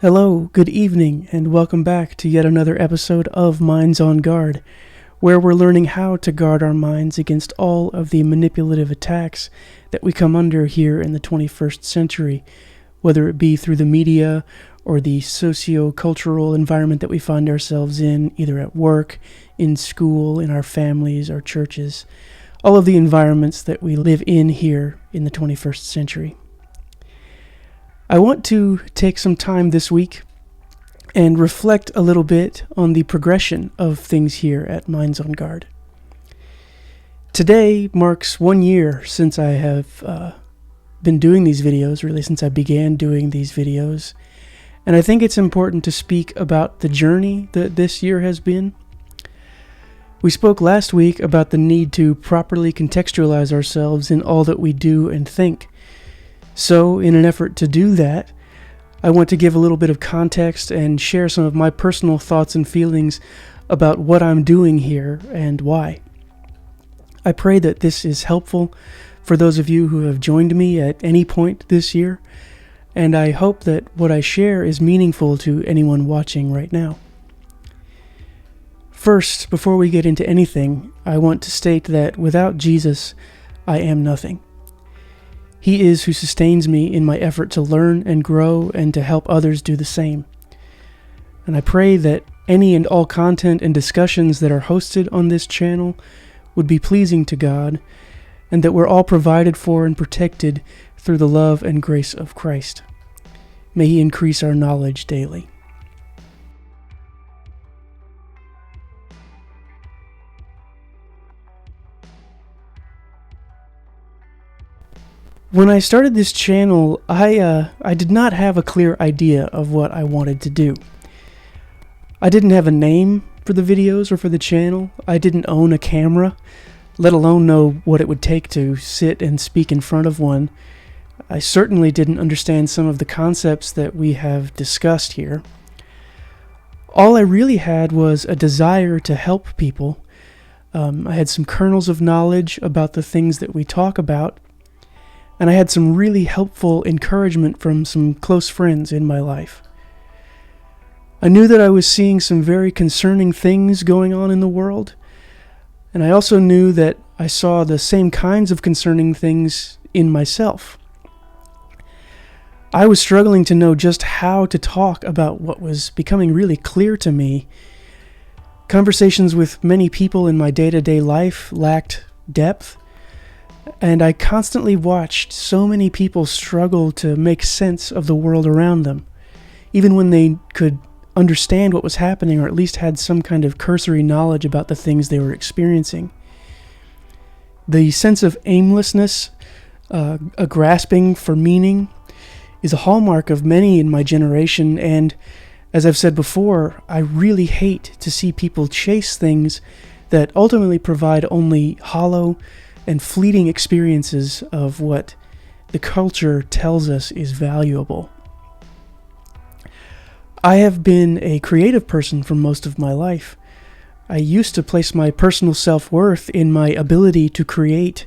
Hello, good evening, and welcome back to yet another episode of Minds on Guard, where we're learning how to guard our minds against all of the manipulative attacks that we come under here in the 21st century, whether it be through the media or the socio-cultural environment that we find ourselves in, either at work, in school, in our families, our churches, all of the environments that we live in here in the 21st century. I want to take some time this week and reflect a little bit on the progression of things here at Minds on Guard. Today marks 1 year since I have been doing these videos, really since I began doing these videos, and I think it's important to speak about the journey that this year has been. We spoke last week about the need to properly contextualize ourselves in all that we do and think. So, in an effort to do that, I want to give a little bit of context and share some of my personal thoughts and feelings about what I'm doing here and why. I pray that this is helpful for those of you who have joined me at any point this year, and I hope that what I share is meaningful to anyone watching right now. First, before we get into anything, I want to state that without Jesus, I am nothing. He is who sustains me in my effort to learn and grow and to help others do the same. And I pray that any and all content and discussions that are hosted on this channel would be pleasing to God, and that we're all provided for and protected through the love and grace of Christ. May He increase our knowledge daily. When I started this channel, I did not have a clear idea of what I wanted to do. I didn't have a name for the videos or for the channel. I didn't own a camera, let alone know what it would take to sit and speak in front of one. I certainly didn't understand some of the concepts that we have discussed here. All I really had was a desire to help people. I had some kernels of knowledge about the things that we talk about, and I had some really helpful encouragement from some close friends in my life. I knew that I was seeing some very concerning things going on in the world, and I also knew that I saw the same kinds of concerning things in myself. I was struggling to know just how to talk about what was becoming really clear to me. Conversations with many people in my day-to-day life lacked depth, and I constantly watched so many people struggle to make sense of the world around them, even when they could understand what was happening or at least had some kind of cursory knowledge about the things they were experiencing. The sense of aimlessness, a grasping for meaning, is a hallmark of many in my generation, and as I've said before, I really hate to see people chase things that ultimately provide only hollow and fleeting experiences of what the culture tells us is valuable. I have been a creative person for most of my life. I used to place my personal self-worth in my ability to create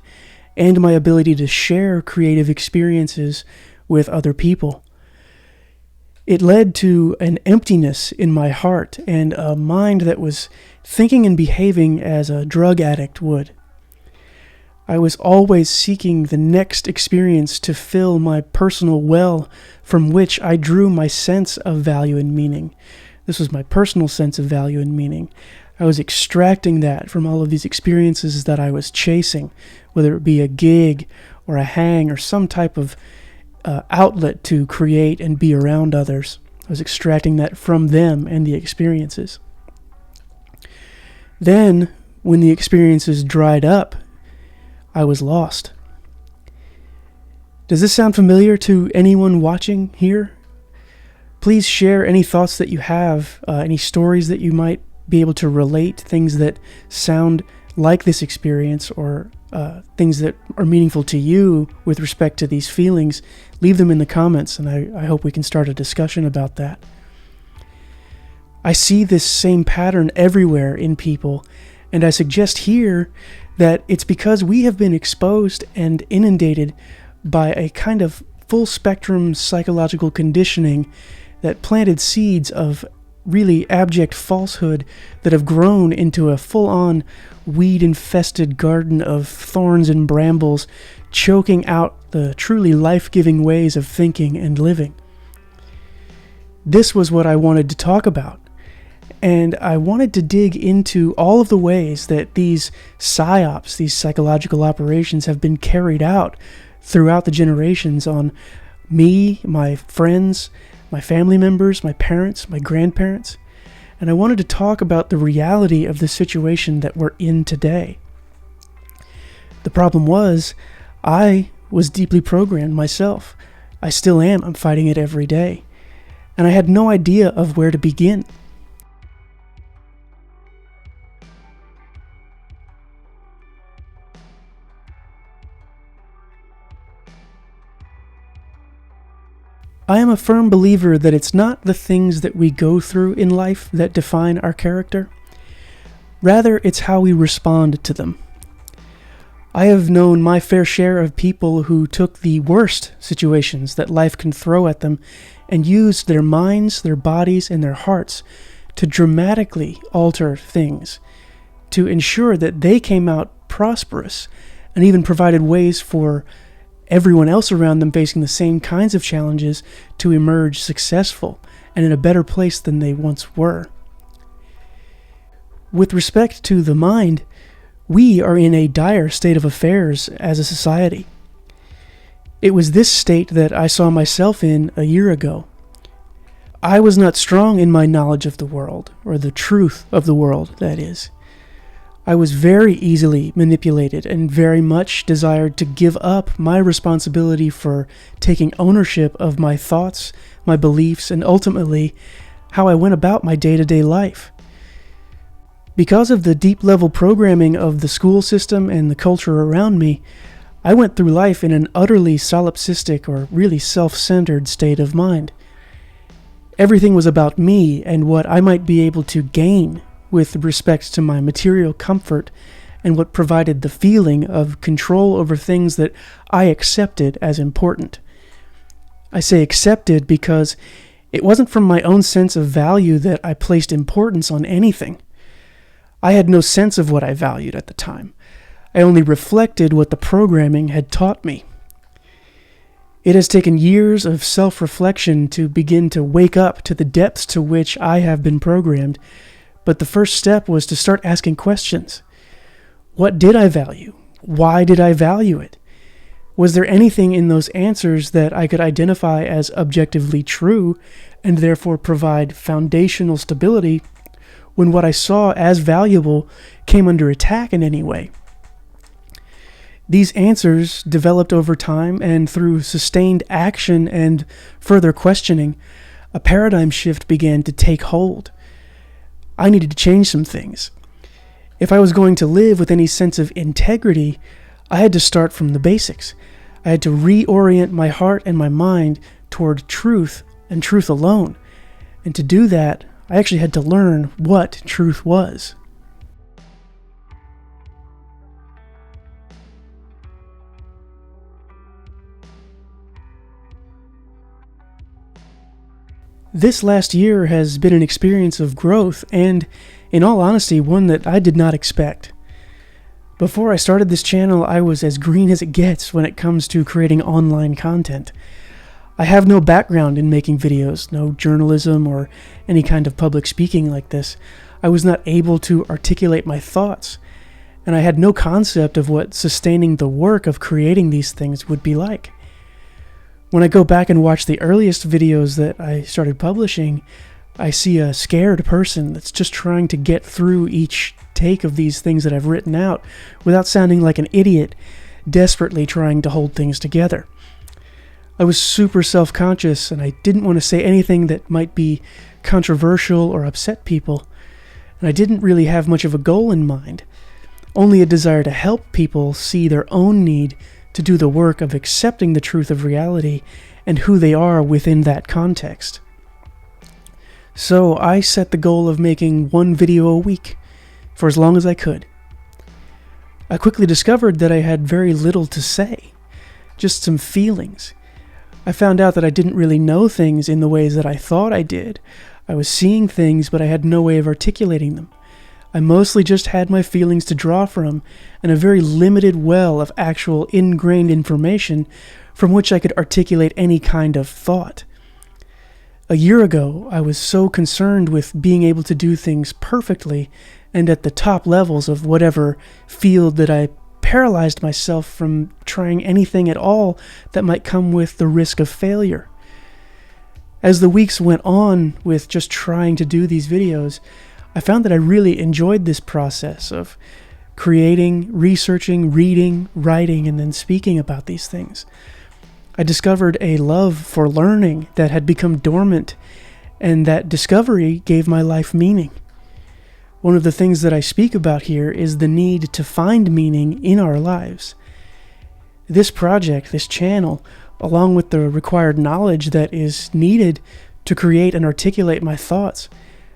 and my ability to share creative experiences with other people. It led to an emptiness in my heart and a mind that was thinking and behaving as a drug addict would. I was always seeking the next experience to fill my personal well from which I drew my sense of value and meaning. This was my personal sense of value and meaning. I was extracting that from all of these experiences that I was chasing, whether it be a gig or a hang or some type of outlet to create and be around others. I was extracting that from them and the experiences. Then, when the experiences dried up, I was lost. Does this sound familiar to anyone watching here? Please share any thoughts that you have, any stories that you might be able to relate, things that sound like this experience, or things that are meaningful to you with respect to these feelings. Leave them in the comments, and I hope we can start a discussion about that. I see this same pattern everywhere in people, And I suggest here that it's because we have been exposed and inundated by a kind of full-spectrum psychological conditioning that planted seeds of really abject falsehood that have grown into a full-on weed-infested garden of thorns and brambles, choking out the truly life-giving ways of thinking and living. This was what I wanted to talk about, and I wanted to dig into all of the ways that these psyops, these psychological operations, have been carried out throughout the generations on me, my friends, my family members, my parents, my grandparents, and I wanted to talk about the reality of the situation that we're in today. The problem was, I was deeply programmed myself. I still am. I'm fighting it every day. And I had no idea of where to begin. I am a firm believer that it's not the things that we go through in life that define our character. Rather, it's how we respond to them. I have known my fair share of people who took the worst situations that life can throw at them and used their minds, their bodies, and their hearts to dramatically alter things, to ensure that they came out prosperous, and even provided ways for everyone else around them facing the same kinds of challenges to emerge successful and in a better place than they once were. With respect to the mind, we are in a dire state of affairs as a society. It was this state that I saw myself in a year ago. I was not strong in my knowledge of the world, or the truth of the world, that is. I was very easily manipulated and very much desired to give up my responsibility for taking ownership of my thoughts, my beliefs, and ultimately how I went about my day-to-day life. Because of the deep-level programming of the school system and the culture around me, I went through life in an utterly solipsistic or really self-centered state of mind. Everything was about me and what I might be able to gain with respect to my material comfort and what provided the feeling of control over things that I accepted as important. I say accepted because it wasn't from my own sense of value that I placed importance on anything. I had no sense of what I valued at the time. I only reflected what the programming had taught me. It has taken years of self-reflection to begin to wake up to the depths to which I have been programmed, but the first step was to start asking questions. What did I value? Why did I value it? Was there anything in those answers that I could identify as objectively true and therefore provide foundational stability when what I saw as valuable came under attack in any way? These answers developed over time, and through sustained action and further questioning, a paradigm shift began to take hold. I needed to change some things. If I was going to live with any sense of integrity, I had to start from the basics. I had to reorient my heart and my mind toward truth and truth alone. And to do that, I actually had to learn what truth was. This last year has been an experience of growth and, in all honesty, one that I did not expect. Before I started this channel, I was as green as it gets when it comes to creating online content. I have no background in making videos, no journalism or any kind of public speaking like this. I was not able to articulate my thoughts, and I had no concept of what sustaining the work of creating these things would be like. When I go back and watch the earliest videos that I started publishing, I see a scared person that's just trying to get through each take of these things that I've written out without sounding like an idiot, desperately trying to hold things together. I was super self-conscious, and I didn't want to say anything that might be controversial or upset people, and I didn't really have much of a goal in mind, only a desire to help people see their own need to do the work of accepting the truth of reality and who they are within that context. So I set the goal of making one video a week, for as long as I could. I quickly discovered that I had very little to say, just some feelings. I found out that I didn't really know things in the ways that I thought I did. I was seeing things, but I had no way of articulating them. I mostly just had my feelings to draw from and a very limited well of actual ingrained information from which I could articulate any kind of thought. A year ago, I was so concerned with being able to do things perfectly and at the top levels of whatever field that I paralyzed myself from trying anything at all that might come with the risk of failure. As the weeks went on with just trying to do these videos, I found that I really enjoyed this process of creating, researching, reading, writing, and then speaking about these things. I discovered a love for learning that had become dormant, and that discovery gave my life meaning. One of the things that I speak about here is the need to find meaning in our lives. This project, this channel, along with the required knowledge that is needed to create and articulate my thoughts,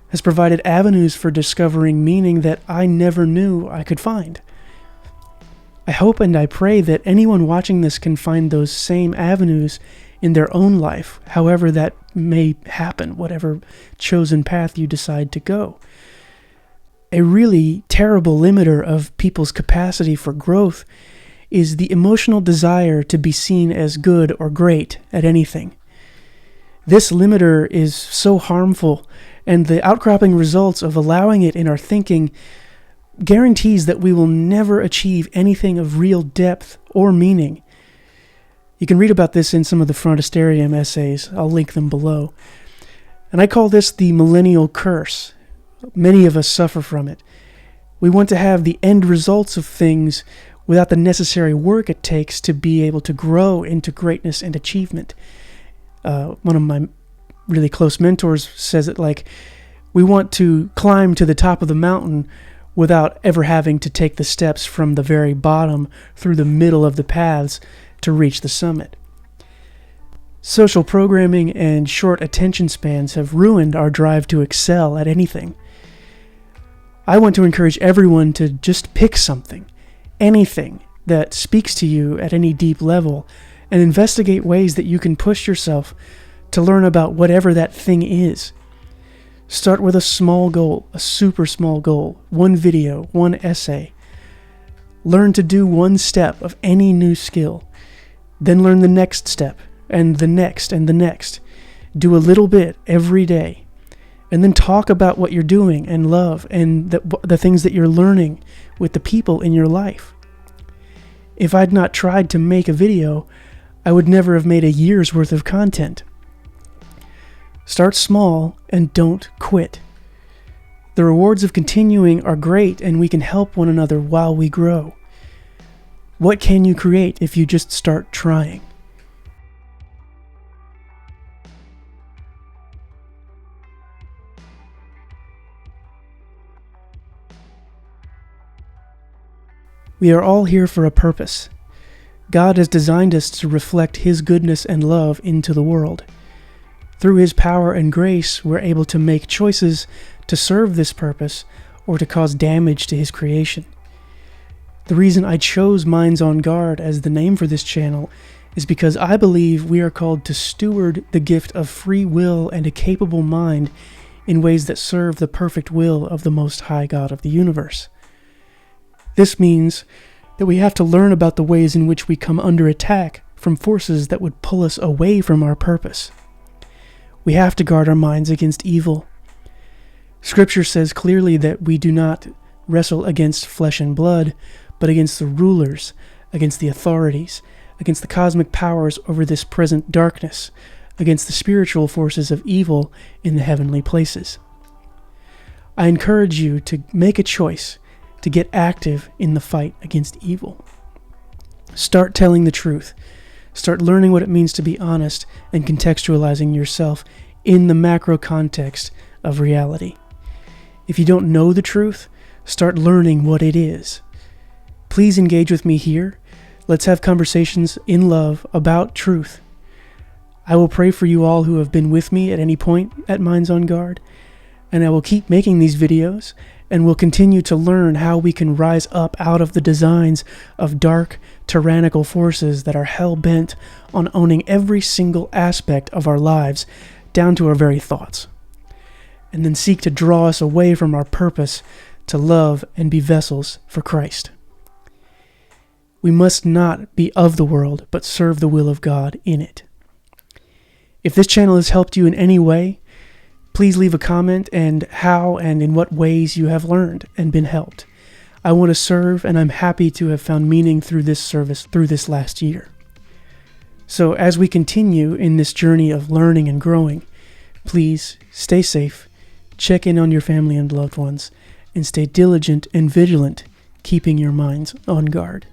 has provided avenues for discovering meaning that I never knew I could find. I hope and I pray that anyone watching this can find those same avenues in their own life, however that may happen, whatever chosen path you decide to go. A really terrible limiter of people's capacity for growth is the emotional desire to be seen as good or great at anything. This limiter is so harmful, and the outcropping results of allowing it in our thinking guarantees that we will never achieve anything of real depth or meaning. You can read about this in some of the Frontisterium essays. I'll link them below. And I call this the millennial curse. Many of us suffer from it. We want to have the end results of things without the necessary work it takes to be able to grow into greatness and achievement. One of my really close mentors says it like, we want to climb to the top of the mountain without ever having to take the steps from the very bottom through the middle of the paths to reach the summit. Social programming and short attention spans have ruined our drive to excel at anything. I want to encourage everyone to just pick something, anything that speaks to you at any deep level, and investigate ways that you can push yourself to learn about whatever that thing is. Start with a small goal, a super small goal, one video, one essay. Learn to do one step of any new skill. Then learn the next step, and the next, and the next. Do a little bit every day. And then talk about what you're doing and love and the things that you're learning with the people in your life. If I'd not tried to make a video, I would never have made a year's worth of content. Start small and don't quit. The rewards of continuing are great, and we can help one another while we grow. What can you create if you just start trying? We are all here for a purpose. God has designed us to reflect His goodness and love into the world. Through His power and grace, we're able to make choices to serve this purpose or to cause damage to His creation. The reason I chose Minds on Guard as the name for this channel is because I believe we are called to steward the gift of free will and a capable mind in ways that serve the perfect will of the Most High God of the universe. This means that we have to learn about the ways in which we come under attack from forces that would pull us away from our purpose. We have to guard our minds against evil. Scripture says clearly that we do not wrestle against flesh and blood, but against the rulers, against the authorities, against the cosmic powers over this present darkness, against the spiritual forces of evil in the heavenly places. I encourage you to make a choice to get active in the fight against evil. Start telling the truth. Start learning what it means to be honest and contextualizing yourself in the macro context of reality. If you don't know the truth, start learning what it is. Please engage with me here. Let's have conversations in love about truth. I will pray for you all who have been with me at any point at Minds on Guard. and I will keep making these videos, and will continue to learn how we can rise up out of the designs of dark, tyrannical forces that are hell-bent on owning every single aspect of our lives, down to our very thoughts, and then seek to draw us away from our purpose to love and be vessels for Christ. We must not be of the world, but serve the will of God in it. If this channel has helped you in any way, please leave a comment and how and in what ways you have learned and been helped. I want to serve, and I'm happy to have found meaning through this service through this last year. So as we continue in this journey of learning and growing, please stay safe, check in on your family and loved ones, and stay diligent and vigilant, keeping your minds on guard.